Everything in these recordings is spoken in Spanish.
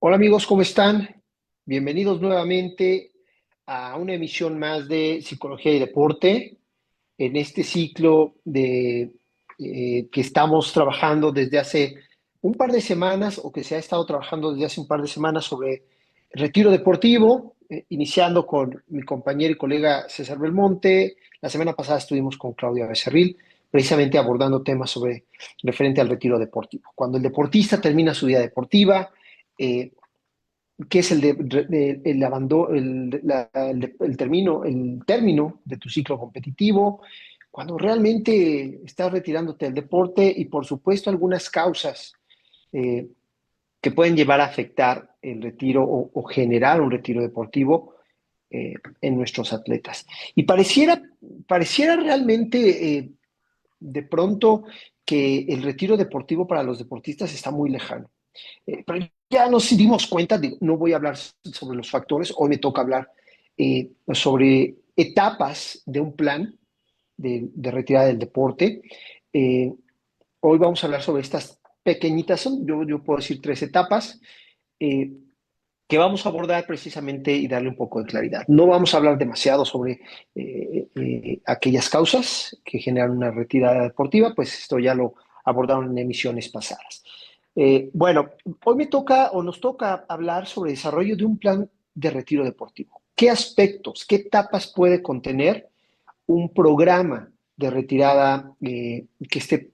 Hola amigos, ¿cómo están? Bienvenidos nuevamente a una emisión más de Psicología y Deporte en este ciclo que estamos trabajando desde hace un par de semanas o que se ha estado trabajando desde hace un par de semanas sobre retiro deportivo, iniciando con mi compañero y colega César Belmonte. La semana pasada estuvimos con Claudia Becerril, precisamente abordando temas referente al retiro deportivo. Cuando el deportista termina su vida deportiva, eh, ¿qué es el abandono, el término de tu ciclo competitivo? Cuando realmente estás retirándote del deporte y, por supuesto, algunas causas eh, que pueden llevar a afectar el retiro o generar un retiro deportivo en nuestros atletas. Y pareciera realmente de pronto que el retiro deportivo para los deportistas está muy lejano. Pero ya nos dimos cuenta, no voy a hablar sobre los factores, hoy me toca hablar sobre etapas de un plan de retirada del deporte. Eh, Hoy vamos a hablar sobre estas pequeñitas, yo puedo decir tres etapas, eh, que vamos a abordar precisamente y darle un poco de claridad. No vamos a hablar demasiado sobre aquellas causas que generan una retirada deportiva, pues esto ya lo abordaron en emisiones pasadas. Bueno, hoy me toca o nos toca hablar sobre el desarrollo de un plan de retiro deportivo. ¿Qué aspectos, qué etapas puede contener un programa de retirada que esté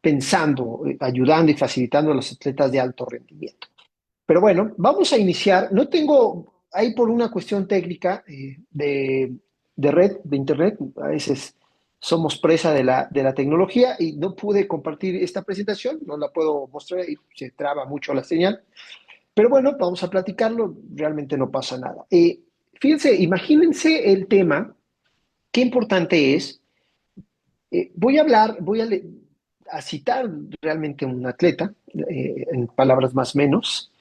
pensando, ayudando y facilitando a los atletas de alto rendimiento? Pero bueno, vamos a iniciar. No tengo, ahí por una cuestión técnica de red, de internet, a veces somos presa de la tecnología y no pude compartir esta presentación, no la puedo mostrar y se traba mucho la señal. Pero bueno, vamos a platicarlo, realmente no pasa nada. Fíjense, imagínense el tema, qué importante es. Voy a citar realmente un atleta, en palabras más o menos,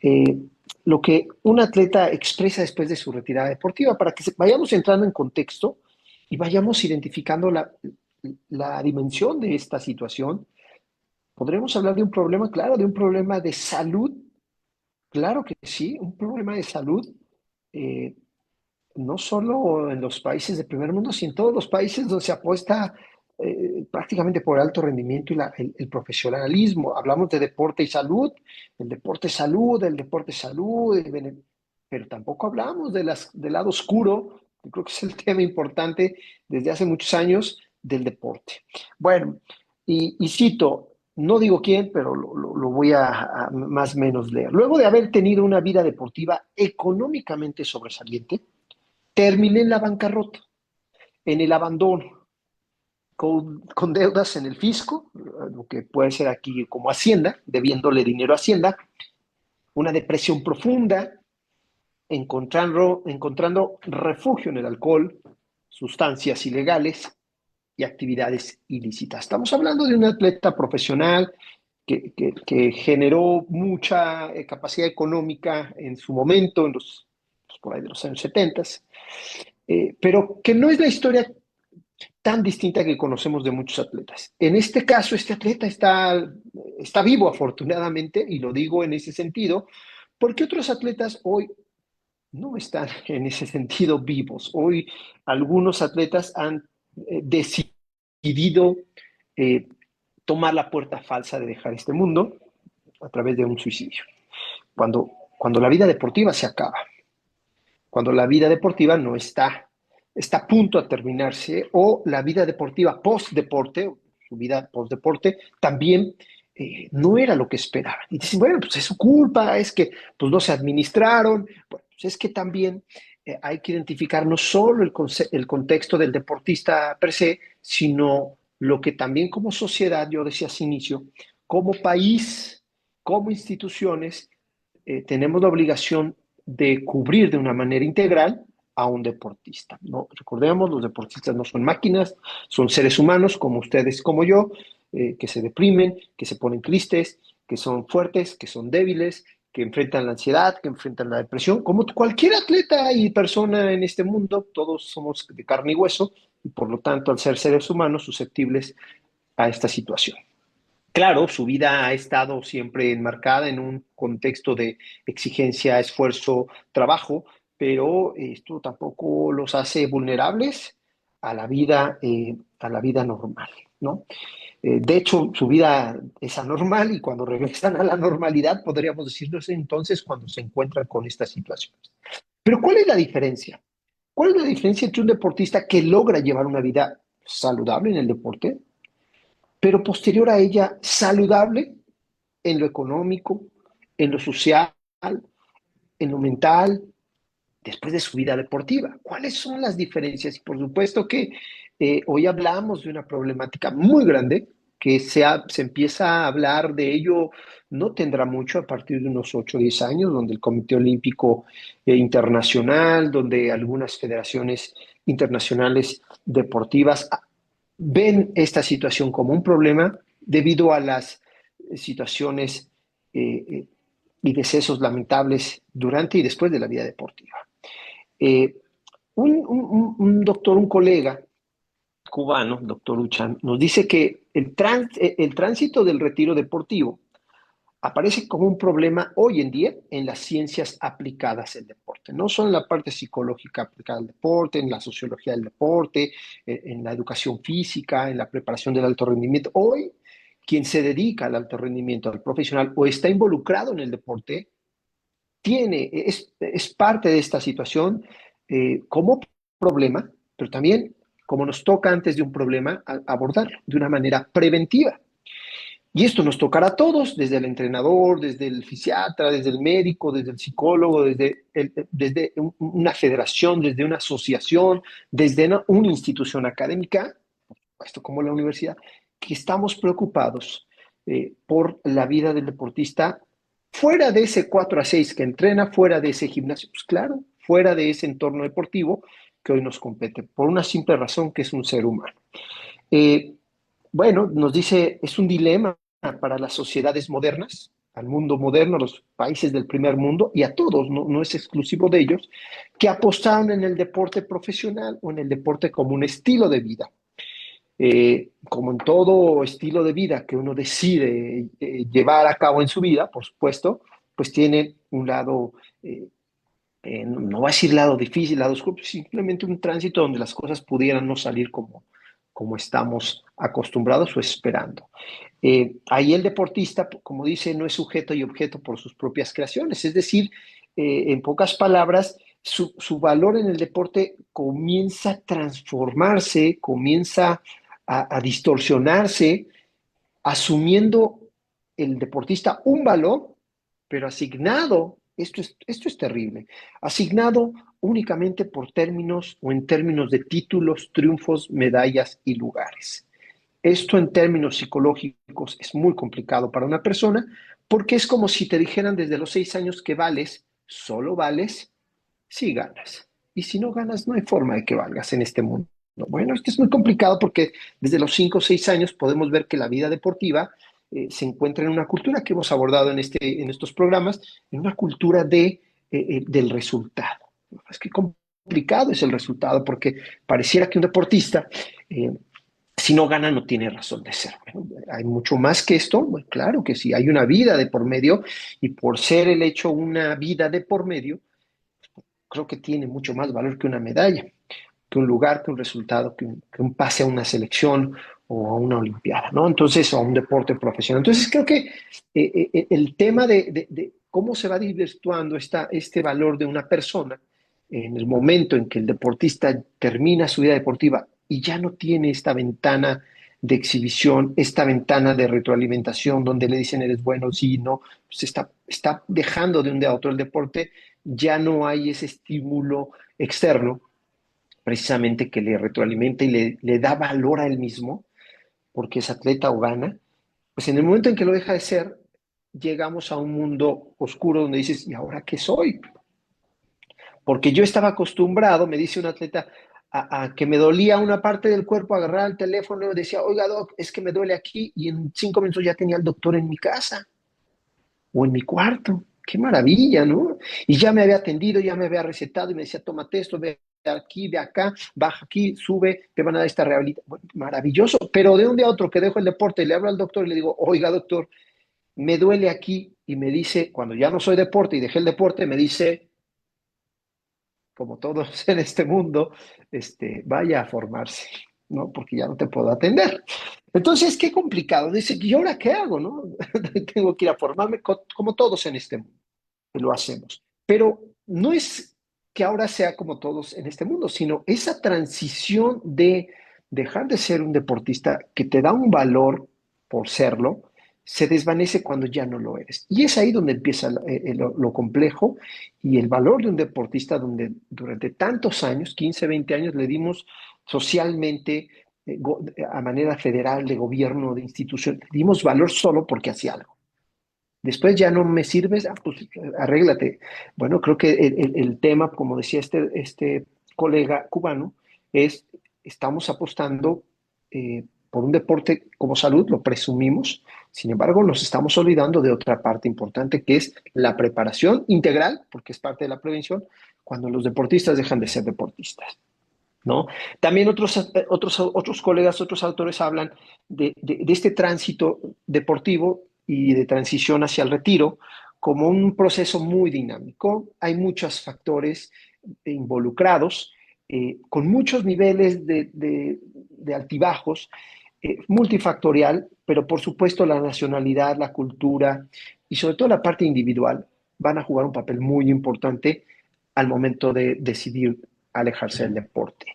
eh, lo que un atleta expresa después de su retirada deportiva, para que vayamos entrando en contexto y vayamos identificando la dimensión de esta situación. Podremos hablar de un problema, claro, de un problema de salud, claro que sí, un problema de salud, eh, no solo en los países de primer mundo, sino en todos los países donde se apuesta prácticamente por alto rendimiento y el profesionalismo. Hablamos de deporte y salud, el deporte salud, el deporte salud, pero tampoco hablamos del lado oscuro, que creo que es el tema importante desde hace muchos años del deporte. Bueno, y cito, no digo quién, pero lo voy a más o menos leer. Luego de haber tenido una vida deportiva económicamente sobresaliente, terminé en la bancarrota, en el abandono, con deudas en el fisco, lo que puede ser aquí como Hacienda, debiéndole dinero a Hacienda, una depresión profunda, encontrando refugio en el alcohol, sustancias ilegales y actividades ilícitas. Estamos hablando de un atleta profesional que generó mucha capacidad económica en su momento, pues, por ahí de los años 70, pero que no es la historia tan distinta que conocemos de muchos atletas. En este caso, este atleta está vivo afortunadamente, y lo digo en ese sentido, porque otros atletas hoy no están en ese sentido vivos. Hoy algunos atletas han decidido eh, tomar la puerta falsa de dejar este mundo a través de un suicidio. Cuando la vida deportiva se acaba, cuando la vida deportiva no está a punto de terminarse, o la vida deportiva post-deporte, su vida post-deporte, también no era lo que esperaban. Y dicen, bueno, pues es su culpa, es que pues, no se administraron. Bueno, pues es que también hay que identificar no solo el contexto del deportista per se, sino lo que también como sociedad, yo decía hace inicio, como país, como instituciones, tenemos la obligación de cubrir de una manera integral a un deportista. ¿No? Recordemos, los deportistas no son máquinas, son seres humanos como ustedes, como yo, que se deprimen, que se ponen tristes, que son fuertes, que son débiles, que enfrentan la ansiedad, que enfrentan la depresión, como cualquier atleta y persona en este mundo, todos somos de carne y hueso, y por lo tanto, al ser seres humanos, susceptibles a esta situación. Claro, su vida ha estado siempre enmarcada en un contexto de exigencia, esfuerzo, trabajo, pero esto tampoco los hace vulnerables a la vida normal, ¿no? De hecho, su vida es anormal y cuando regresan a la normalidad, podríamos decirnos entonces cuando se encuentran con estas situaciones. Pero ¿cuál es la diferencia? ¿Cuál es la diferencia entre un deportista que logra llevar una vida saludable en el deporte, pero posterior a ella saludable en lo económico, en lo social, en lo mental, después de su vida deportiva? ¿Cuáles son las diferencias? Y por supuesto que hoy hablamos de una problemática muy grande que se empieza a hablar de ello, no tendrá mucho, a partir de unos 8 o 10 años, donde el Comité Olímpico Internacional, donde algunas federaciones internacionales deportivas ven esta situación como un problema debido a las situaciones eh, y decesos lamentables durante y después de la vida deportiva. Eh, un doctor, un colega cubano, doctor Uchan, nos dice que el tránsito del retiro deportivo aparece como un problema hoy en día en las ciencias aplicadas al deporte, no solo en la parte psicológica aplicada al deporte, en la sociología del deporte, en la educación física, en la preparación del alto rendimiento. Hoy, quien se dedica al alto rendimiento, al profesional o está involucrado en el deporte, es parte de esta situación como problema, pero también como nos toca antes de un problema, abordarlo de una manera preventiva. Y esto nos tocará a todos, desde el entrenador, desde el fisiatra, desde el médico, desde el psicólogo, desde una federación, desde una asociación, desde una institución académica, esto como la universidad, que estamos preocupados por la vida del deportista fuera de ese 4 a 6 que entrena, fuera de ese gimnasio, pues claro, fuera de ese entorno deportivo que hoy nos compete, por una simple razón que es un ser humano. Eh, bueno, nos dice, es un dilema para las sociedades modernas, al mundo moderno, a los países del primer mundo y a todos, no es exclusivo de ellos, que apostaron en el deporte profesional o en el deporte como un estilo de vida. Como en todo estilo de vida que uno decide llevar a cabo en su vida, por supuesto, pues tiene un lado, no voy a decir lado difícil, lado oscuro, simplemente un tránsito donde las cosas pudieran no salir como estamos acostumbrados o esperando. Ahí el deportista, como dice, no es sujeto y objeto por sus propias creaciones, es decir, en pocas palabras, su valor en el deporte comienza a transformarse, comienza a distorsionarse, asumiendo el deportista un valor, pero asignado, esto es terrible, asignado únicamente por términos o en términos de títulos, triunfos, medallas y lugares. Esto en términos psicológicos es muy complicado para una persona porque es como si te dijeran desde los 6 años que vales, solo vales si ganas. Y si no ganas, no hay forma de que valgas en este mundo. Bueno, esto es muy complicado porque desde los 5 o 6 años podemos ver que la vida deportiva se encuentra en una cultura que hemos abordado en estos programas, en una cultura del resultado. Es que complicado es el resultado porque pareciera que un deportista si no gana no tiene razón de ser. Bueno, hay mucho más que esto, bueno, claro que sí, hay una vida de por medio y por ser el hecho una vida de por medio, creo que tiene mucho más valor que una medalla, que un lugar, que un resultado, que un pase a una selección o a una olimpiada, ¿no? Entonces, o a un deporte profesional. Entonces, creo que el tema de cómo se va desvirtuando este valor de una persona en el momento en que el deportista termina su vida deportiva y ya no tiene esta ventana de exhibición, esta ventana de retroalimentación donde le dicen eres bueno, sí, no, pues está dejando de un día a otro el deporte, ya no hay ese estímulo externo precisamente que le retroalimenta y le da valor a él mismo, porque es atleta o gana, pues en el momento en que lo deja de ser, llegamos a un mundo oscuro donde dices, ¿y ahora qué soy? Porque yo estaba acostumbrado, me dice un atleta, a que me dolía una parte del cuerpo, agarrar el teléfono y decía, oiga, doc, es que me duele aquí, y en 5 minutos ya tenía al doctor en mi casa o en mi cuarto. Qué maravilla, ¿no? Y ya me había atendido, ya me había recetado y me decía, tómate esto, ve aquí, de acá, baja aquí, sube, te van a dar esta rehabilitación. Bueno, maravilloso, pero de un día a otro que dejo el deporte, le hablo al doctor y le digo, oiga, doctor, me duele aquí, y me dice, cuando ya no soy deporte y dejé el deporte, me dice, como todos en este mundo, vaya a formarse, ¿no? Porque ya no te puedo atender. Entonces, qué complicado. Dice, ¿y ahora qué hago, no? Tengo que ir a formarme como todos en este mundo, que lo hacemos. Pero no es que ahora sea como todos en este mundo, sino esa transición de dejar de ser un deportista que te da un valor por serlo, se desvanece cuando ya no lo eres. Y es ahí donde empieza lo complejo y el valor de un deportista donde durante tantos años, 15, 20 años, le dimos socialmente, a manera federal, de gobierno, de institución, le dimos valor solo porque hacía algo. Después ya no me sirves, pues arréglate. Bueno, creo que el tema, como decía este colega cubano, es estamos apostando por un deporte como salud, lo presumimos, sin embargo nos estamos olvidando de otra parte importante que es la preparación integral, porque es parte de la prevención, cuando los deportistas dejan de ser deportistas. ¿No? También otros colegas, otros autores hablan de este tránsito deportivo y de transición hacia el retiro como un proceso muy dinámico. Hay muchos factores involucrados, con muchos niveles de altibajos, multifactorial, pero por supuesto la nacionalidad, la cultura y sobre todo la parte individual van a jugar un papel muy importante al momento de decidir alejarse del deporte.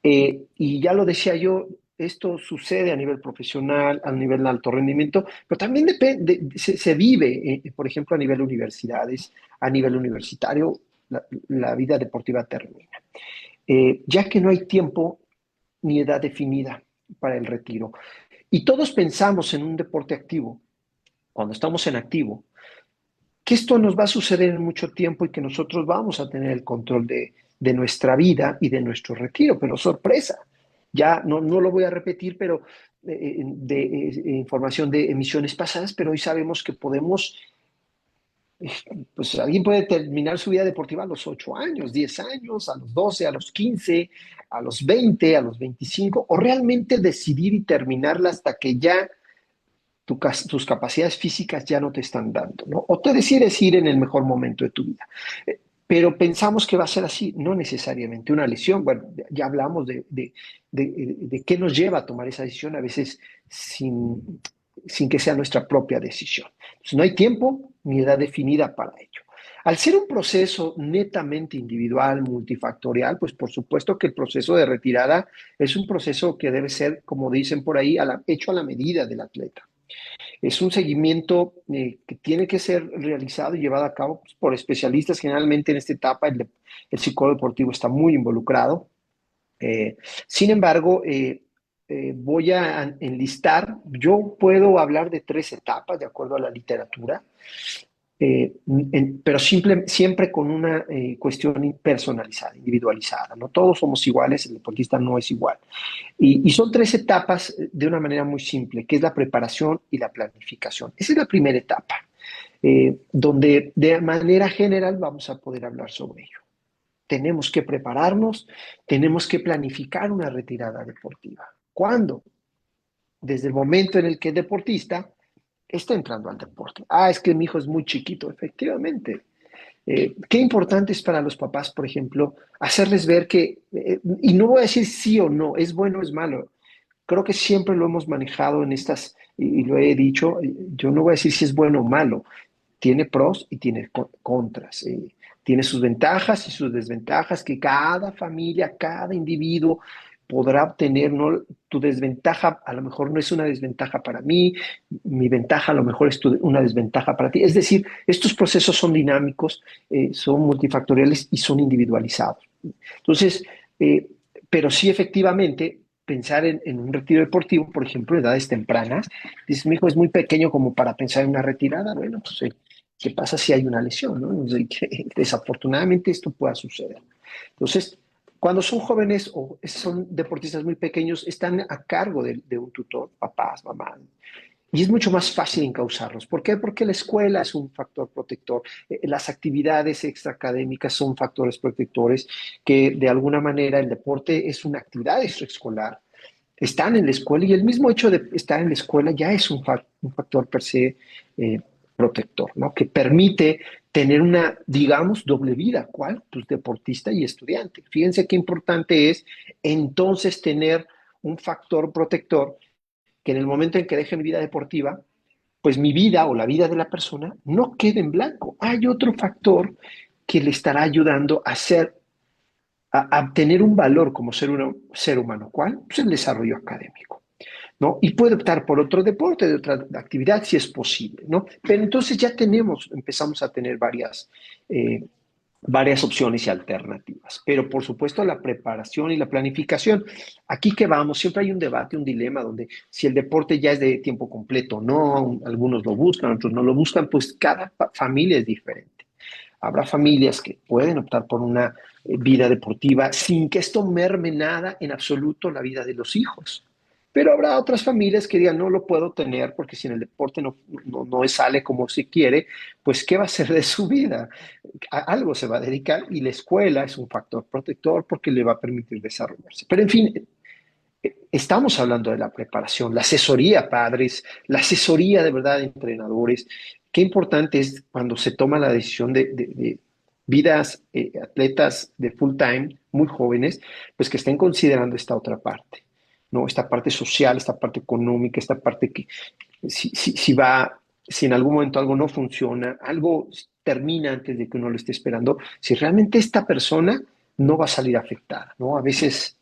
Y ya lo decía yo, esto sucede a nivel profesional, a nivel de alto rendimiento, pero también depende, se vive, por ejemplo, a nivel universidades, a nivel universitario, la vida deportiva termina. Ya que no hay tiempo ni edad definida para el retiro. Y todos pensamos en un deporte activo, cuando estamos en activo, que esto nos va a suceder en mucho tiempo y que nosotros vamos a tener el control de nuestra vida y de nuestro retiro, pero sorpresa. Ya no lo voy a repetir, pero información de emisiones pasadas, pero hoy sabemos que podemos, pues alguien puede terminar su vida deportiva a los 8 años, 10 años, a los 12, a los 15, a los 20, a los 25, o realmente decidir y terminarla hasta que ya tus capacidades físicas ya no te están dando, ¿no? O te decides ir en el mejor momento de tu vida. Pero pensamos que va a ser así, no necesariamente. Una lesión, bueno, ya hablamos de qué nos lleva a tomar esa decisión, a veces sin que sea nuestra propia decisión. Entonces, no hay tiempo ni edad definida para ello. Al ser un proceso netamente individual, multifactorial, pues por supuesto que el proceso de retirada es un proceso que debe ser, como dicen por ahí, hecho a la medida del atleta. Es un seguimiento que tiene que ser realizado y llevado a cabo pues, por especialistas. Generalmente en esta etapa el psicólogo deportivo está muy involucrado. Sin embargo, voy a enlistar, yo puedo hablar de 3 etapas de acuerdo a la literatura, pero siempre con una cuestión personalizada, individualizada. No todos somos iguales, el deportista no es igual. Y son 3 etapas de una manera muy simple, que es la preparación y la planificación. Esa es la primera etapa, donde de manera general vamos a poder hablar sobre ello. Tenemos que prepararnos, tenemos que planificar una retirada deportiva. ¿Cuándo? Desde el momento en el que el deportista está entrando al deporte. Es que mi hijo es muy chiquito, efectivamente. Qué importante es para los papás, por ejemplo, hacerles ver que, y no voy a decir sí o no, es bueno o es malo. Creo que siempre lo hemos manejado en estas, y lo he dicho, yo no voy a decir si es bueno o malo, tiene pros y tiene contras. Tiene sus ventajas y sus desventajas que cada familia, cada individuo podrá obtener, ¿no? Tu desventaja a lo mejor no es una desventaja para mí, mi ventaja a lo mejor es una desventaja para ti. Es decir, estos procesos son dinámicos, son multifactoriales y son individualizados. Entonces, eh, pero sí efectivamente pensar en un retiro deportivo, por ejemplo, en edades tempranas, dices, mi hijo es muy pequeño como para pensar en una retirada, bueno, pues ¿qué pasa si hay una lesión? ¿No? Desafortunadamente esto pueda suceder. Entonces, cuando son jóvenes o son deportistas muy pequeños, están a cargo de un tutor, papás, mamás, Y es mucho más fácil encauzarlos. ¿Por qué? Porque la escuela es un factor protector. Las actividades extraacadémicas son factores protectores que de alguna manera el deporte es una actividad extraescolar. Están en la escuela y el mismo hecho de estar en la escuela ya es un factor per se eh, protector, ¿no? Que permite tener una, digamos, doble vida. ¿Cuál? Pues deportista y estudiante. Fíjense qué importante es entonces tener un factor protector que en el momento en que deje mi vida deportiva, pues mi vida o la vida de la persona no quede en blanco. Hay otro factor que le estará ayudando a ser, a tener un valor como ser humano. ¿Cuál? Pues el desarrollo académico, ¿no? Y puede optar por otro deporte, de otra actividad, si es posible, ¿no? Pero entonces ya empezamos a tener varias opciones y alternativas. Pero por supuesto la preparación y la planificación. Aquí que vamos, siempre hay un debate, un dilema donde si el deporte ya es de tiempo completo o no, algunos lo buscan, otros no lo buscan, pues cada familia es diferente. Habrá familias que pueden optar por una vida deportiva sin que esto merme nada en absoluto la vida de los hijos. Pero habrá otras familias que digan, no lo puedo tener porque si en el deporte no sale como se quiere, pues ¿qué va a ser de su vida? Algo se va a dedicar y la escuela es un factor protector porque le va a permitir desarrollarse. Pero en fin, estamos hablando de la preparación, la asesoría a padres, la asesoría de verdad de entrenadores. Qué importante es cuando se toma la decisión de vidas, atletas de full time, muy jóvenes, pues que estén considerando esta otra parte, ¿no? Esta parte social, esta parte económica, esta parte que si en algún momento algo no funciona, algo termina antes de que uno lo esté esperando, si realmente esta persona no va a salir afectada, ¿no? A veces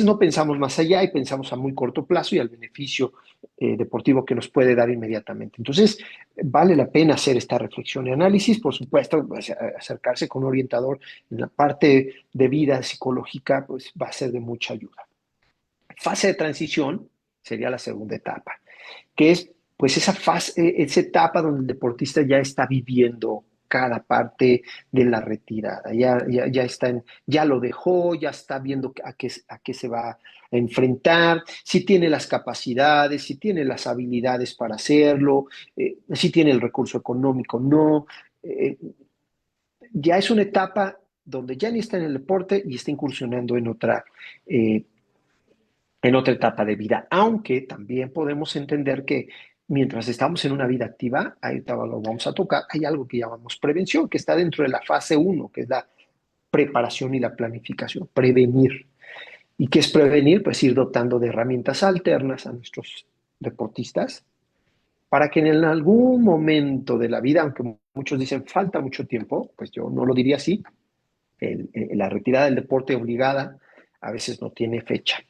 no pensamos más allá y pensamos a muy corto plazo y al beneficio deportivo que nos puede dar inmediatamente. Entonces, vale la pena hacer esta reflexión y análisis, por supuesto, pues, acercarse con un orientador en la parte de vida psicológica, pues va a ser de mucha ayuda. Fase de transición sería la segunda etapa, que es pues esa fase, esa etapa donde el deportista ya está viviendo cada parte de la retirada, ya lo dejó, ya está viendo a qué se va a enfrentar, si tiene las capacidades, si tiene las habilidades para hacerlo, si tiene el recurso económico, no. Eh, ya es una etapa donde ya ni está en el deporte y está incursionando eh, en otra etapa de vida, aunque también podemos entender que mientras estamos en una vida activa, ahí lo vamos a tocar, hay algo que llamamos prevención, que está dentro de la fase uno, que es la preparación y la planificación, prevenir. ¿Y qué es prevenir? Pues ir dotando de herramientas alternas a nuestros deportistas para que en algún momento de la vida, aunque muchos dicen falta mucho tiempo, pues yo no lo diría así, la retirada del deporte obligada a veces no tiene fecha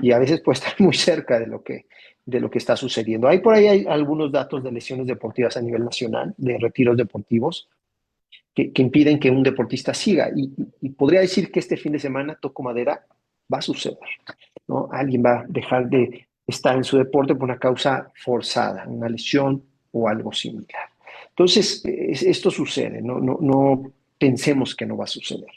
y a veces puede estar muy cerca de lo que está sucediendo. Hay por ahí hay algunos datos de lesiones deportivas a nivel nacional, de retiros deportivos, que impiden que un deportista siga. Y podría decir que este fin de semana, toco madera, va a suceder, ¿no? Alguien va a dejar de estar en su deporte por una causa forzada, una lesión o algo similar. Entonces, esto sucede, no pensemos que no va a suceder.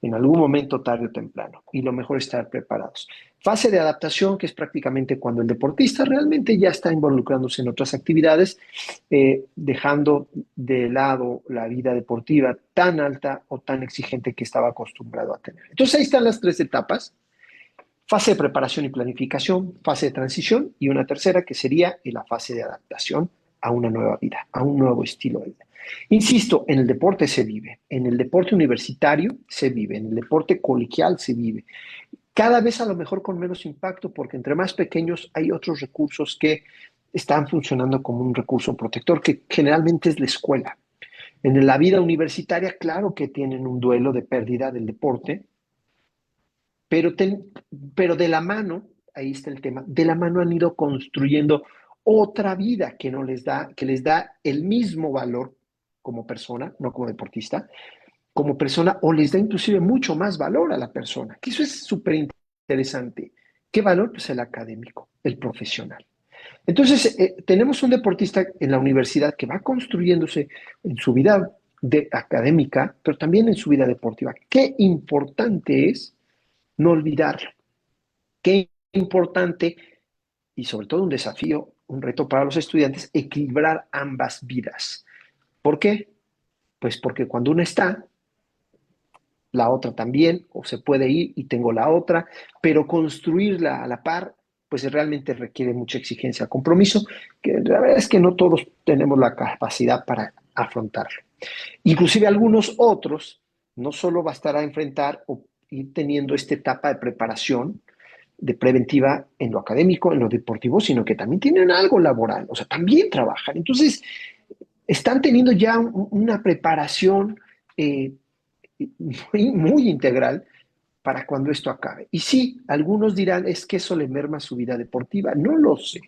En algún momento, tarde o temprano. Y lo mejor es estar preparados. Fase de adaptación, que es prácticamente cuando el deportista realmente ya está involucrándose en otras actividades, dejando de lado la vida deportiva tan alta o tan exigente que estaba acostumbrado a tener. Entonces ahí están las tres etapas: fase de preparación y planificación, fase de transición y una tercera que sería la fase de adaptación a una nueva vida, a un nuevo estilo de vida. Insisto, en el deporte se vive, en el deporte universitario se vive, en el deporte colegial se vive. Cada vez a lo mejor con menos impacto porque entre más pequeños hay otros recursos que están funcionando como un recurso protector que generalmente es la escuela. En la vida universitaria, claro que tienen un duelo de pérdida del deporte, pero, pero de la mano, ahí está el tema, de la mano han ido construyendo otra vida que no les da el mismo valor como persona, no como deportista, como persona, o les da inclusive mucho más valor a la persona, que eso es súper interesante. ¿Qué valor? Pues el académico, el profesional. Entonces, tenemos un deportista en la universidad que va construyéndose en su vida académica, pero también en su vida deportiva. Qué importante es no olvidarlo. Qué importante y sobre todo un desafío un reto para los estudiantes equilibrar ambas vidas. ¿Por qué? Pues porque cuando una está, la otra también, o se puede ir y tengo la otra, pero construirla a la par, pues realmente requiere mucha exigencia, compromiso, que la verdad es que no todos tenemos la capacidad para afrontarlo. Inclusive algunos otros no solo bastará enfrentar o ir teniendo esta etapa de preparación, de preventiva en lo académico, en lo deportivo, sino que también tienen algo laboral, o sea, también trabajan. Entonces, están teniendo ya una preparación eh, muy integral para cuando esto acabe. Y sí, algunos dirán, es que eso le merma su vida deportiva. No lo sé.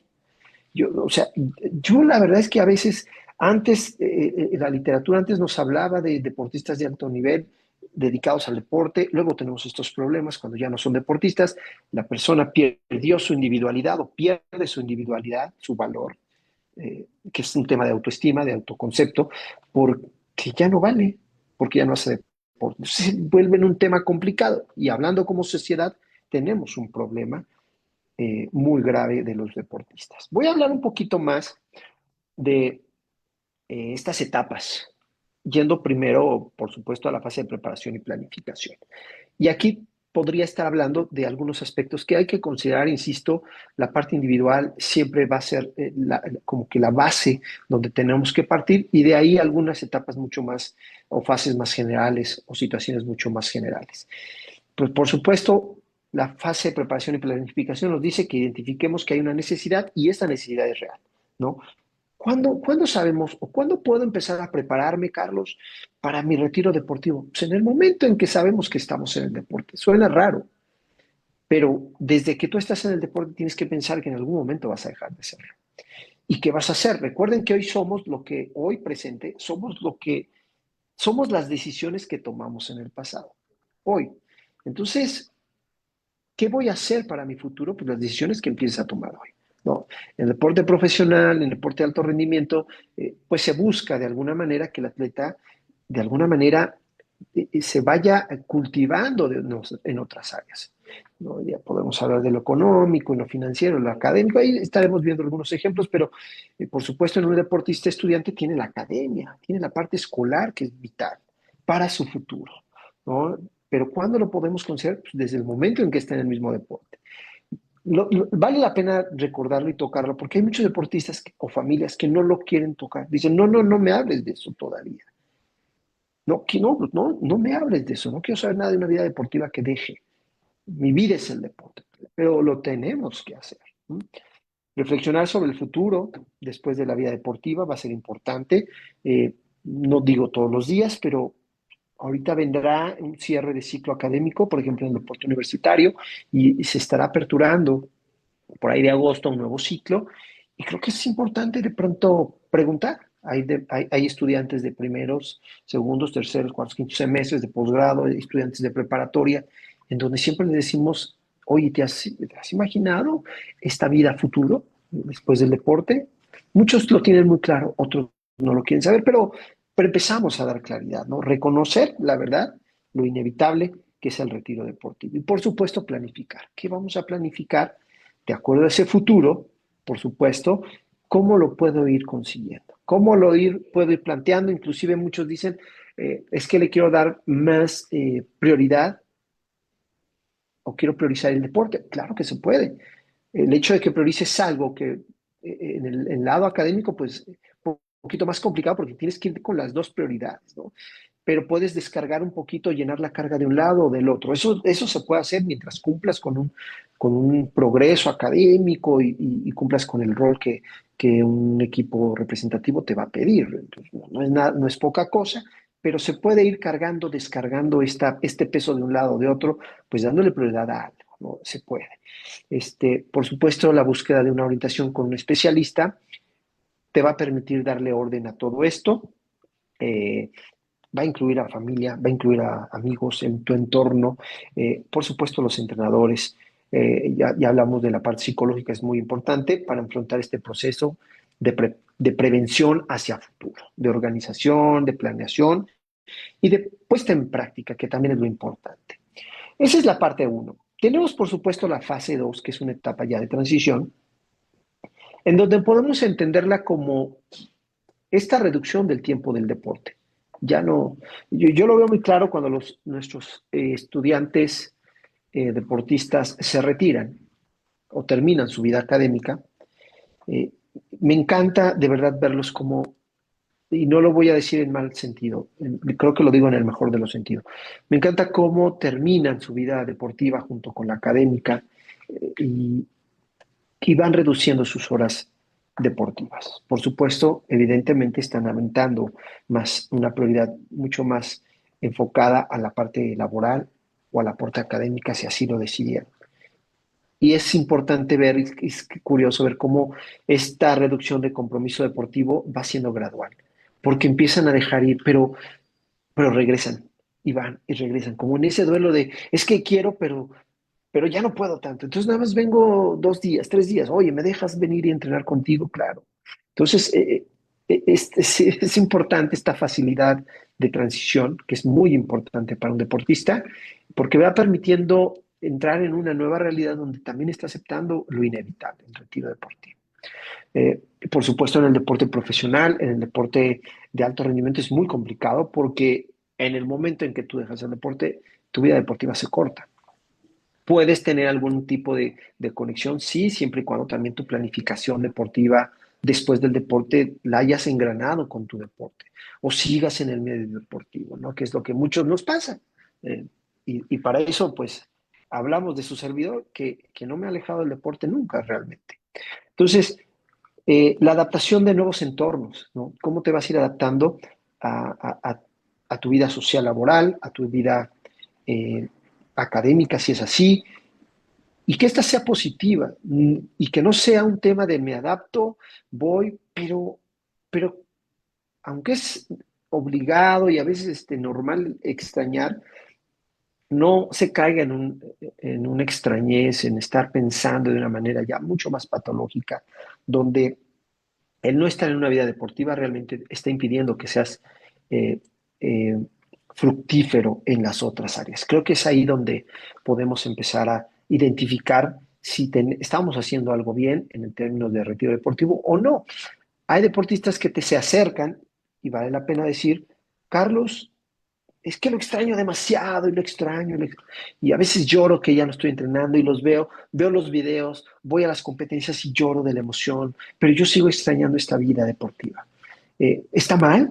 Yo, o sea, yo la verdad es que a veces, antes, la literatura antes nos hablaba de deportistas de alto nivel dedicados al deporte, luego tenemos estos problemas cuando ya no son deportistas, la persona perdió su individualidad o pierde su individualidad, su valor, que es un tema de autoestima, de autoconcepto, porque ya no vale, porque ya no hace deporte. Se vuelve un tema complicado y hablando como sociedad tenemos un problema muy grave de los deportistas. Voy a hablar un poquito más de estas etapas, yendo primero, por supuesto, a la fase de preparación y planificación. Y aquí podría estar hablando de algunos aspectos que hay que considerar, insisto, la parte individual siempre va a ser como que la base donde tenemos que partir y de ahí algunas etapas mucho más o fases más generales o situaciones mucho más generales. Pues por supuesto, la fase de preparación y planificación nos dice que identifiquemos que hay una necesidad y esa necesidad es real, ¿no? ¿Cuándo sabemos o cuándo puedo empezar a prepararme, Carlos, para mi retiro deportivo? Pues en el momento en que sabemos que estamos en el deporte. Suena raro, pero desde que tú estás en el deporte tienes que pensar que en algún momento vas a dejar de serlo. ¿Y qué vas a hacer? Recuerden que hoy somos lo que hoy presente, somos lo que somos las decisiones que tomamos en el pasado. Hoy. Entonces, ¿qué voy a hacer para mi futuro? Pues las decisiones que empieces a tomar hoy. ¿No? En el deporte profesional, en el deporte de alto rendimiento, pues se busca de alguna manera que el atleta, de alguna manera, se vaya cultivando en otras áreas. ¿No? Ya podemos hablar de lo económico, en lo financiero, en lo académico, ahí estaremos viendo algunos ejemplos, pero por supuesto en un deportista estudiante tiene la academia, tiene la parte escolar que es vital para su futuro. ¿No? Pero ¿cuándo lo podemos considerar? Pues desde el momento en que está en el mismo deporte. Vale la pena recordarlo y tocarlo, porque hay muchos deportistas o familias que no lo quieren tocar. Dicen, no, no, no me hables de eso todavía. No, no me hables de eso. No quiero saber nada de una vida deportiva que deje. Mi vida es el deporte, pero lo tenemos que hacer. ¿Mm? Reflexionar sobre el futuro después de la vida deportiva va a ser importante. No digo todos los días, pero ahorita vendrá un cierre de ciclo académico, por ejemplo, en el deporte universitario, y se estará aperturando por ahí de agosto un nuevo ciclo. Y creo que es importante de pronto preguntar. Hay estudiantes de primeros, segundos, terceros, cuartos, quintos semestres de posgrado, hay estudiantes de preparatoria, en donde siempre les decimos, oye, ¿te has imaginado esta vida futuro después del deporte? Muchos lo tienen muy claro, otros no lo quieren saber, pero empezamos a dar claridad, ¿no? Reconocer la verdad, lo inevitable que es el retiro deportivo. Y por supuesto, planificar. ¿Qué vamos a planificar? De acuerdo a ese futuro, por supuesto, ¿cómo lo puedo ir consiguiendo? ¿Cómo puedo ir planteando? Inclusive muchos dicen, es que le quiero dar más prioridad o quiero priorizar el deporte. Claro que se puede. El hecho de que priorices algo que en el lado académico, pues un poquito más complicado porque tienes que ir con las dos prioridades, ¿no? Pero puedes descargar un poquito, llenar la carga de un lado o del otro. Eso se puede hacer mientras cumplas con un progreso académico y cumplas con el rol que un equipo representativo te va a pedir. Entonces, no es poca cosa, pero se puede ir cargando, descargando este peso de un lado o de otro, pues dándole prioridad a algo, ¿no? Se puede. Por supuesto, la búsqueda de una orientación con un especialista te va a permitir darle orden a todo esto. Eh, Va a incluir a familia, va a incluir a amigos en tu entorno, por supuesto los entrenadores. Ya hablamos de la parte psicológica, es muy importante para enfrentar este proceso de prevención hacia futuro, de organización, de planeación y de puesta en práctica, que también es lo importante. Esa es la parte uno. Tenemos, por supuesto, la fase 2, que es una etapa ya de transición, en donde podemos entenderla como esta reducción del tiempo del deporte. Ya no, yo lo veo muy claro cuando nuestros estudiantes deportistas se retiran o terminan su vida académica. Eh, Me encanta de verdad verlos como, y no lo voy a decir en mal sentido, creo que lo digo en el mejor de los sentidos. Me encanta cómo terminan su vida deportiva junto con la académica y, y van reduciendo sus horas deportivas. Por supuesto, evidentemente están aumentando más una prioridad mucho más enfocada a la parte laboral o a la parte académica si así lo decidieran. Y es importante ver, es curioso ver cómo esta reducción de compromiso deportivo va siendo gradual, porque empiezan a dejar ir, pero regresan y van y regresan, como en ese duelo de, es que quiero, pero ya no puedo tanto. Entonces nada más vengo 2 días, 3 días. Oye, ¿me dejas venir y entrenar contigo? Claro. Entonces, es importante esta facilidad de transición, que es muy importante para un deportista, porque va permitiendo entrar en una nueva realidad donde también está aceptando lo inevitable, el retiro deportivo. Eh, por supuesto, en el deporte profesional, en el deporte de alto rendimiento es muy complicado porque en el momento en que tú dejas el deporte, tu vida deportiva se corta. Puedes tener algún tipo de conexión, sí, siempre y cuando también tu planificación deportiva después del deporte la hayas engranado con tu deporte o sigas en el medio deportivo, ¿no? Que es lo que muchos nos pasa. Eh, y para eso, pues, hablamos de su servidor, que no me ha alejado del deporte nunca realmente. Entonces, la adaptación de nuevos entornos, ¿no? ¿Cómo te vas a ir adaptando a tu vida social laboral, a tu vida eh, académica, si es así, y que esta sea positiva y que no sea un tema de me adapto, voy, pero aunque es obligado y a veces normal extrañar, no se caiga en un extrañez, en estar pensando de una manera ya mucho más patológica, donde el no estar en una vida deportiva realmente está impidiendo que seas eh, eh, fructífero en las otras áreas. Creo que es ahí donde podemos empezar a identificar si estamos haciendo algo bien en el término de retiro deportivo o no. Hay deportistas que se acercan y vale la pena decir, Carlos, es que lo extraño demasiado y lo extraño. Y a veces lloro que ya no estoy entrenando y veo los videos, voy a las competencias y lloro de la emoción, pero yo sigo extrañando esta vida deportiva. Está mal,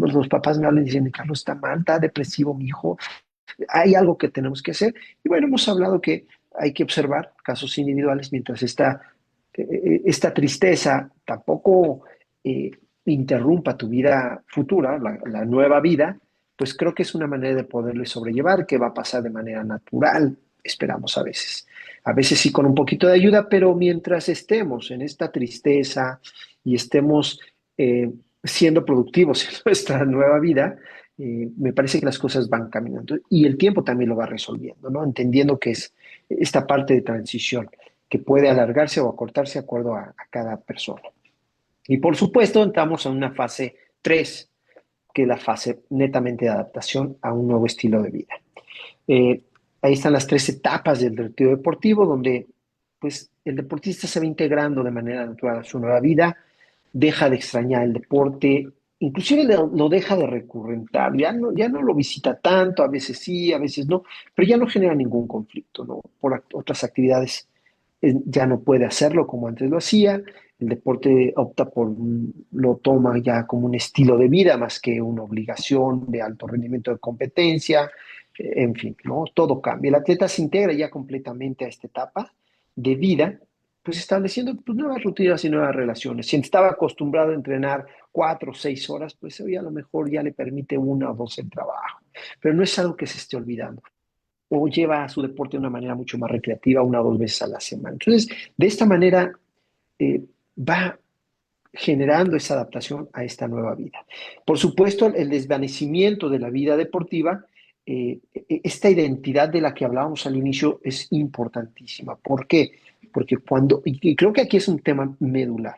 los papás me hablan y dicen, Carlos, está mal, está depresivo mi hijo, hay algo que tenemos que hacer. Y bueno, hemos hablado que hay que observar casos individuales mientras esta tristeza tampoco eh, interrumpa tu vida futura, la nueva vida, pues creo que es una manera de poderle sobrellevar, que va a pasar de manera natural, esperamos a veces. A veces sí con un poquito de ayuda, pero mientras estemos en esta tristeza y estemos siendo productivos en nuestra nueva vida, me parece que las cosas van caminando y el tiempo también lo va resolviendo, ¿no? Entendiendo que es esta parte de transición que puede alargarse o acortarse de acuerdo a cada persona. Y por supuesto, entramos en una fase 3 que es la fase netamente de adaptación a un nuevo estilo de vida. Eh, Ahí están las 3 etapas del retiro deportivo, donde pues, el deportista se va integrando de manera natural a su nueva vida, deja de extrañar el deporte, inclusive lo deja de recurrentar, ya no lo visita tanto, a veces sí, a veces no, pero ya no genera ningún conflicto, ¿no? Por otras actividades ya no puede hacerlo como antes lo hacía, el deporte lo toma ya como un estilo de vida más que una obligación de alto rendimiento de competencia, en fin, ¿no? Todo cambia. El atleta se integra ya completamente a esta etapa de vida, pues estableciendo pues, nuevas rutinas y nuevas relaciones. Si estaba acostumbrado a entrenar 4 o 6 horas, pues hoy a lo mejor ya le permite 1 o 2 el trabajo, pero no es algo que se esté olvidando o lleva a su deporte de una manera mucho más recreativa 1 o 2 veces a la semana. Entonces, de esta manera eh, va generando esa adaptación a esta nueva vida. Por supuesto, el desvanecimiento de la vida deportiva, esta identidad de la que hablábamos al inicio es importantísima. ¿Por qué? Porque y creo que aquí es un tema medular,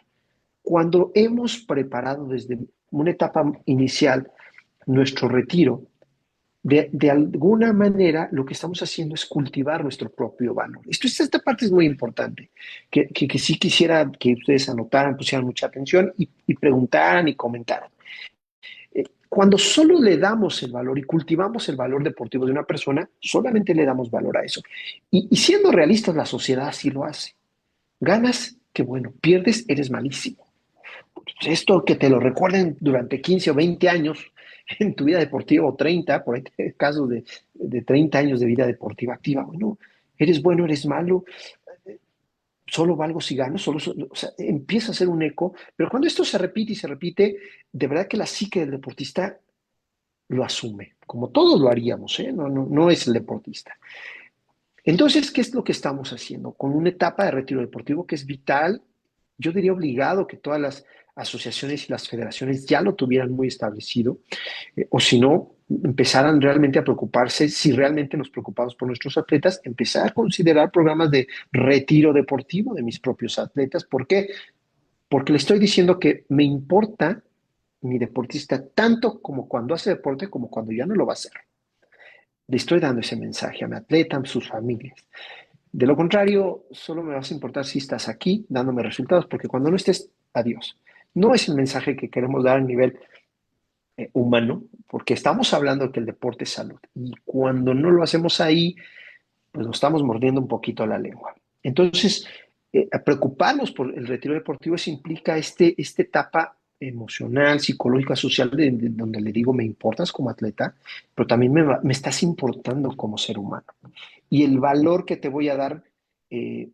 cuando hemos preparado desde una etapa inicial nuestro retiro, de alguna manera lo que estamos haciendo es cultivar nuestro propio valor. Esta parte es muy importante, que sí quisiera que ustedes anotaran, pusieran mucha atención y preguntaran y comentaran. Cuando solo le damos el valor y cultivamos el valor deportivo de una persona, solamente le damos valor a eso. Y siendo realistas, la sociedad así lo hace. Ganas, qué bueno, pierdes, eres malísimo. Esto que te lo recuerden durante 15 o 20 años en tu vida deportiva o 30, por ahí casos de 30 años de vida deportiva activa, bueno, eres bueno, eres malo, solo valgo si gano, o sea, empieza a ser un eco, pero cuando esto se repite y se repite, de verdad que la psique del deportista lo asume, como todos lo haríamos, ¿eh? No es el deportista. Entonces, ¿qué es lo que estamos haciendo? Con una etapa de retiro deportivo que es vital, yo diría obligado que todas las asociaciones y las federaciones ya lo tuvieran muy establecido, o si no, empezaran realmente a preocuparse, si realmente nos preocupamos por nuestros atletas, empezar a considerar programas de retiro deportivo de mis propios atletas. ¿Por qué? Porque le estoy diciendo que me importa mi deportista tanto como cuando hace deporte como cuando ya no lo va a hacer. Le estoy dando ese mensaje a mi atleta, a sus familias. De lo contrario, solo me vas a importar si estás aquí dándome resultados, porque cuando no estés, adiós. No es el mensaje que queremos dar a nivel humano, porque estamos hablando de que el deporte es salud. Y cuando no lo hacemos ahí, pues nos estamos mordiendo un poquito la lengua. Entonces, preocuparnos por el retiro deportivo eso implica esta etapa emocional, psicológica, social, donde le digo, me importas como atleta, pero también me estás importando como ser humano. Y el valor que te voy a dar eh,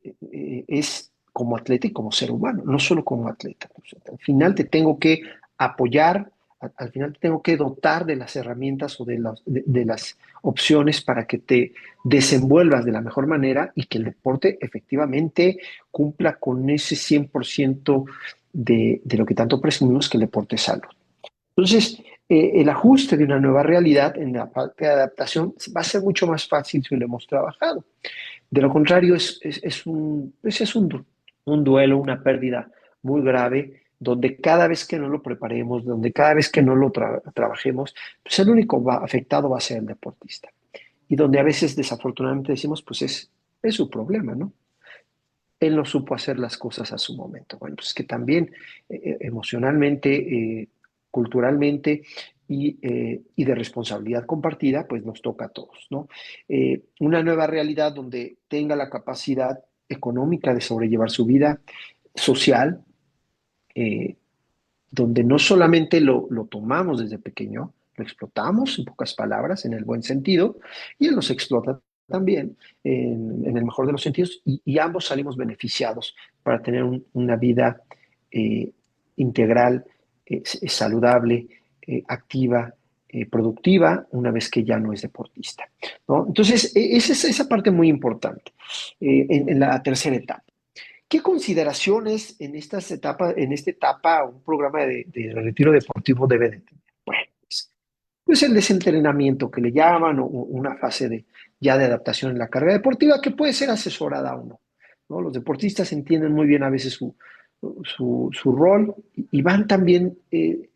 es como atleta y como ser humano, no solo como atleta. O sea, al final te tengo que apoyar, al final te tengo que dotar de las herramientas o de las opciones para que te desenvuelvas de la mejor manera y que el deporte efectivamente cumpla con ese 100% de lo que tanto presumimos que el deporte es salud. Entonces, el ajuste de una nueva realidad en la parte de adaptación va a ser mucho más fácil si lo hemos trabajado. De lo contrario, es un duelo, una pérdida muy grave, donde cada vez que no lo preparemos, donde cada vez que no lo trabajemos, pues el único afectado va a ser el deportista. Y donde a veces desafortunadamente decimos, pues es su problema, ¿no? Él no supo hacer las cosas a su momento. Bueno, pues que también emocionalmente, culturalmente y de responsabilidad compartida, pues nos toca a todos, ¿no? Una nueva realidad donde tenga la capacidad económica de sobrellevar su vida social, eh, donde no solamente lo tomamos desde pequeño, lo explotamos, en pocas palabras, en el buen sentido, y él nos explota también en el mejor de los sentidos, y ambos salimos beneficiados para tener una vida eh, integral, saludable, activa, productiva, una vez que ya no es deportista, ¿no? Entonces, esa es esa parte muy importante en la tercera etapa. ¿Qué consideraciones en esta etapa, un programa de retiro deportivo debe de tener? Bueno, pues el desentrenamiento que le llaman, o una fase ya de adaptación en la carrera deportiva que puede ser asesorada o no, ¿no? Los deportistas entienden muy bien a veces su rol y van también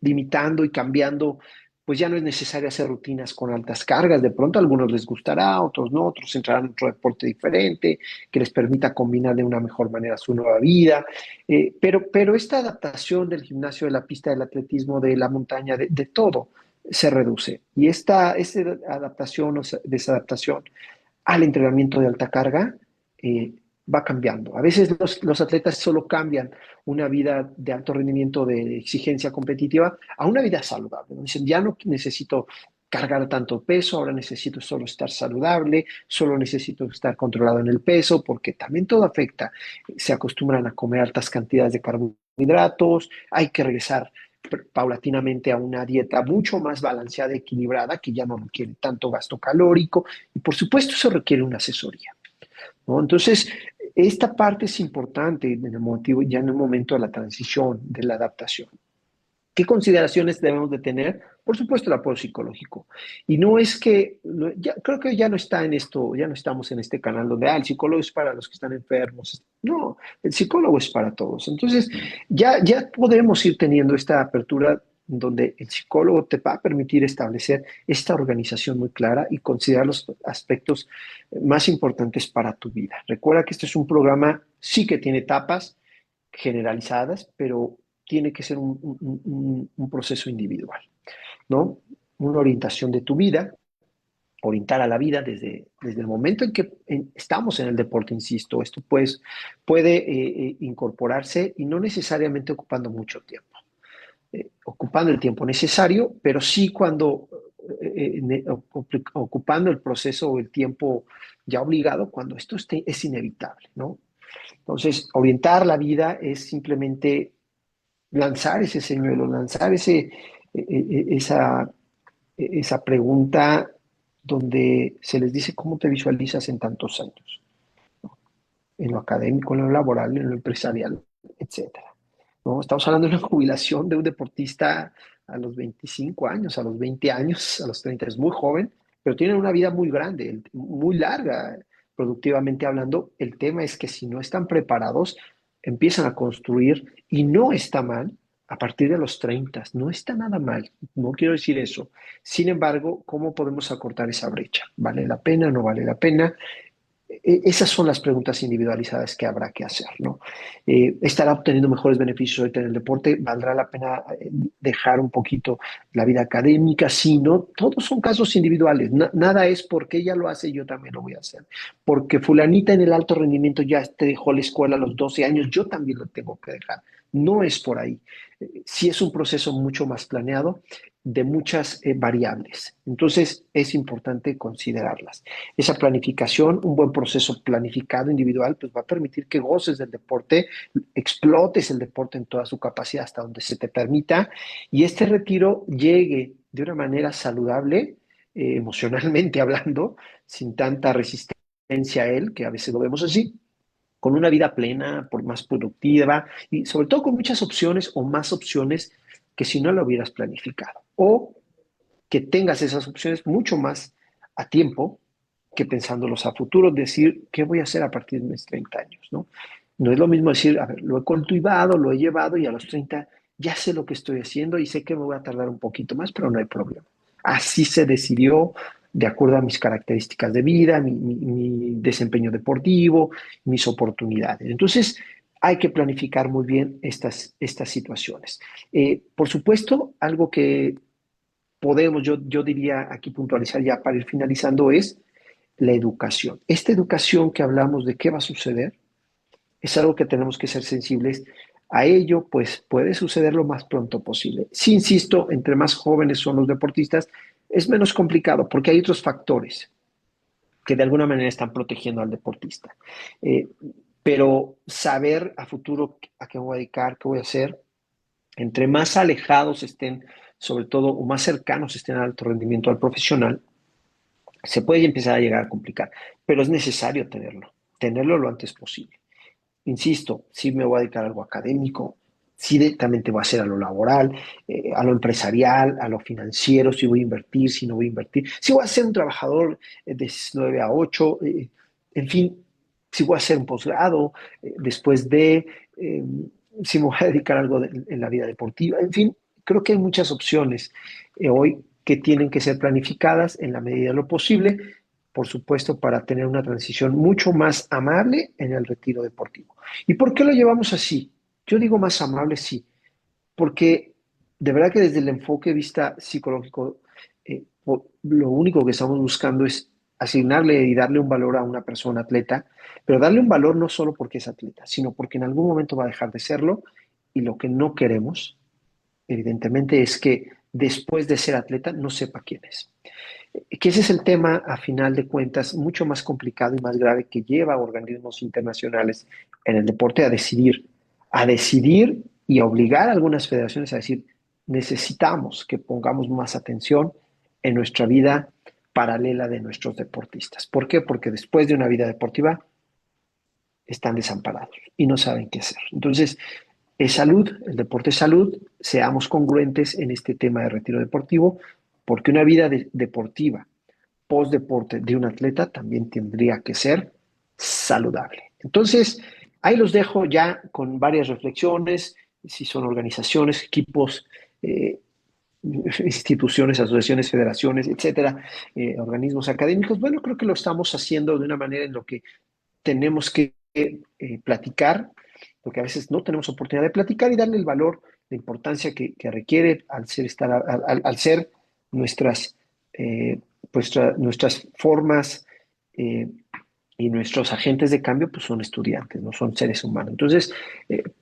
limitando y cambiando, pues ya no es necesario hacer rutinas con altas cargas, de pronto a algunos les gustará, otros no, otros entrarán en otro deporte diferente que les permita combinar de una mejor manera su nueva vida, pero esta adaptación del gimnasio, de la pista, del atletismo, de la montaña, de todo, se reduce. Y esta adaptación o desadaptación al entrenamiento de alta carga eh, va cambiando. A veces los atletas solo cambian una vida de alto rendimiento, de exigencia competitiva, a una vida saludable. Dicen, ya no necesito cargar tanto peso, ahora necesito solo estar saludable, solo necesito estar controlado en el peso, porque también todo afecta. Se acostumbran a comer altas cantidades de carbohidratos, hay que regresar paulatinamente a una dieta mucho más balanceada, equilibrada, que ya no requiere tanto gasto calórico y por supuesto eso requiere una asesoría, ¿no? Entonces, esta parte es importante en el motivo, ya en el momento de la transición, de la adaptación. ¿Qué consideraciones debemos de tener? Por supuesto, el apoyo psicológico. Y no es que, creo que ya no está en esto, ya no estamos en este canal donde el psicólogo es para los que están enfermos. No, el psicólogo es para todos. Entonces, ya podemos ir teniendo esta apertura donde el psicólogo te va a permitir establecer esta organización muy clara y considerar los aspectos más importantes para tu vida. Recuerda que este es un programa, sí que tiene etapas generalizadas, pero tiene que ser un proceso individual, ¿no? Una orientación de tu vida, orientar a la vida desde el momento en que estamos en el deporte, insisto, esto pues puede incorporarse y no necesariamente ocupando mucho tiempo, ocupando el tiempo necesario, pero sí cuando ocupando el proceso o el tiempo ya obligado cuando esto es inevitable, ¿no? Entonces, orientar la vida es simplemente lanzar ese señuelo, lanzar esa, esa pregunta donde se les dice cómo te visualizas en tantos años, en lo académico, en lo laboral, en lo empresarial, etcétera. ¿No? Estamos hablando de una jubilación de un deportista a los 25 años, a los 20 años, a los 30, es muy joven, pero tienen una vida muy grande, muy larga, productivamente hablando. El tema es que si no están preparados, empiezan a construir y no está mal a partir de los 30, no está nada mal, no quiero decir eso. Sin embargo, ¿cómo podemos acortar esa brecha? ¿Vale la pena? ¿No vale la pena? Esas son las preguntas individualizadas que habrá que hacer, ¿no? ¿Estará obteniendo mejores beneficios ahorita en el deporte? ¿Valdrá la pena dejar un poquito la vida académica? Sí, no, todos son casos individuales. Nada es porque ella lo hace, yo también lo voy a hacer. Porque fulanita en el alto rendimiento ya te dejó la escuela a los 12 años, yo también lo tengo que dejar. No es por ahí. Sí es un proceso mucho más planeado de muchas variables. Entonces es importante considerarlas. Esa planificación, un buen proceso planificado individual, pues va a permitir que goces del deporte, explotes el deporte en toda su capacidad hasta donde se te permita y este retiro llegue de una manera saludable, emocionalmente hablando, sin tanta resistencia a él, que a veces lo vemos así, con una vida plena, por más productiva y sobre todo con muchas opciones o más opciones que si no lo hubieras planificado. O que tengas esas opciones mucho más a tiempo que pensándolos a futuro, decir, ¿qué voy a hacer a partir de mis 30 años? ¿No? No es lo mismo decir, a ver, lo he cultivado, lo he llevado y a los 30 ya sé lo que estoy haciendo y sé que me voy a tardar un poquito más, pero no hay problema. Así se decidió de acuerdo a mis características de vida, mi desempeño deportivo, mis oportunidades. Entonces, hay que planificar muy bien estas situaciones. Por supuesto, algo que podemos, yo diría aquí puntualizar ya para ir finalizando, es la educación. Esta educación que hablamos de qué va a suceder es algo que tenemos que ser sensibles a ello, pues puede suceder lo más pronto posible. Sí, insisto, entre más jóvenes son los deportistas, es menos complicado porque hay otros factores que de alguna manera están protegiendo al deportista. Eh, pero saber a futuro a qué me voy a dedicar, qué voy a hacer, entre más alejados estén, sobre todo, o más cercanos estén al alto rendimiento al profesional, se puede empezar a llegar a complicar, pero es necesario tenerlo lo antes posible. Insisto, si me voy a dedicar a algo académico, si directamente voy a hacer a lo laboral, a lo empresarial, a lo financiero, si voy a invertir, si no voy a invertir, si voy a ser un trabajador de 9 a 8, en fin, si voy a hacer un posgrado después de, eh, si me voy a dedicar a algo en la vida deportiva, en fin, creo que hay muchas opciones hoy que tienen que ser planificadas en la medida de lo posible, por supuesto, para tener una transición mucho más amable en el retiro deportivo. ¿Y por qué lo llevamos así? Yo digo más amable, sí, porque de verdad que desde el enfoque de vista psicológico, lo único que estamos buscando es asignarle y darle un valor a una persona atleta, pero darle un valor no solo porque es atleta, sino porque en algún momento va a dejar de serlo y lo que no queremos, evidentemente, es que después de ser atleta no sepa quién es. Que ese es el tema, a final de cuentas, mucho más complicado y más grave que lleva a organismos internacionales en el deporte a decidir y a obligar a algunas federaciones a decir, necesitamos que pongamos más atención en nuestra vida paralela de nuestros deportistas. ¿Por qué? Porque después de una vida deportiva están desamparados y no saben qué hacer. Entonces, es salud, el deporte es salud, seamos congruentes en este tema de retiro deportivo, porque una vida deportiva post deporte de un atleta también tendría que ser saludable. Entonces, ahí los dejo ya con varias reflexiones, si son organizaciones, equipos, instituciones, asociaciones, federaciones, etcétera, organismos académicos. Bueno, creo que lo estamos haciendo de una manera en lo que tenemos que platicar, lo que a veces no tenemos oportunidad de platicar y darle el valor, la importancia que requiere al ser, al ser nuestras, nuestras formas eh, y nuestros agentes de cambio pues son estudiantes, no son seres humanos. Entonces,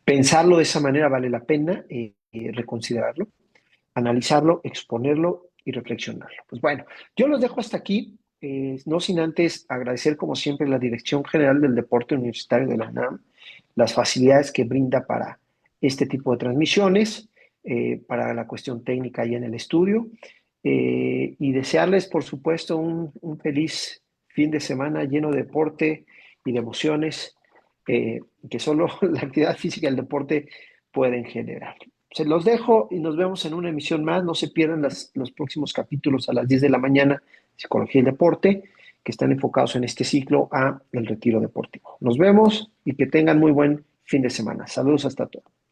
pensarlo de esa manera vale la pena reconsiderarlo, analizarlo, exponerlo y reflexionarlo. Pues bueno, yo los dejo hasta aquí, no sin antes agradecer como siempre la Dirección General del Deporte Universitario de la UNAM, las facilidades que brinda para este tipo de transmisiones, para la cuestión técnica ahí en el estudio, y desearles, por supuesto, un feliz fin de semana lleno de deporte y de emociones que solo la actividad física y el deporte pueden generar. Se los dejo y nos vemos en una emisión más. No se pierdan los próximos capítulos a las 10 de la mañana, Psicología y Deporte, que están enfocados en este ciclo a el retiro deportivo. Nos vemos y que tengan muy buen fin de semana. Saludos hasta todos.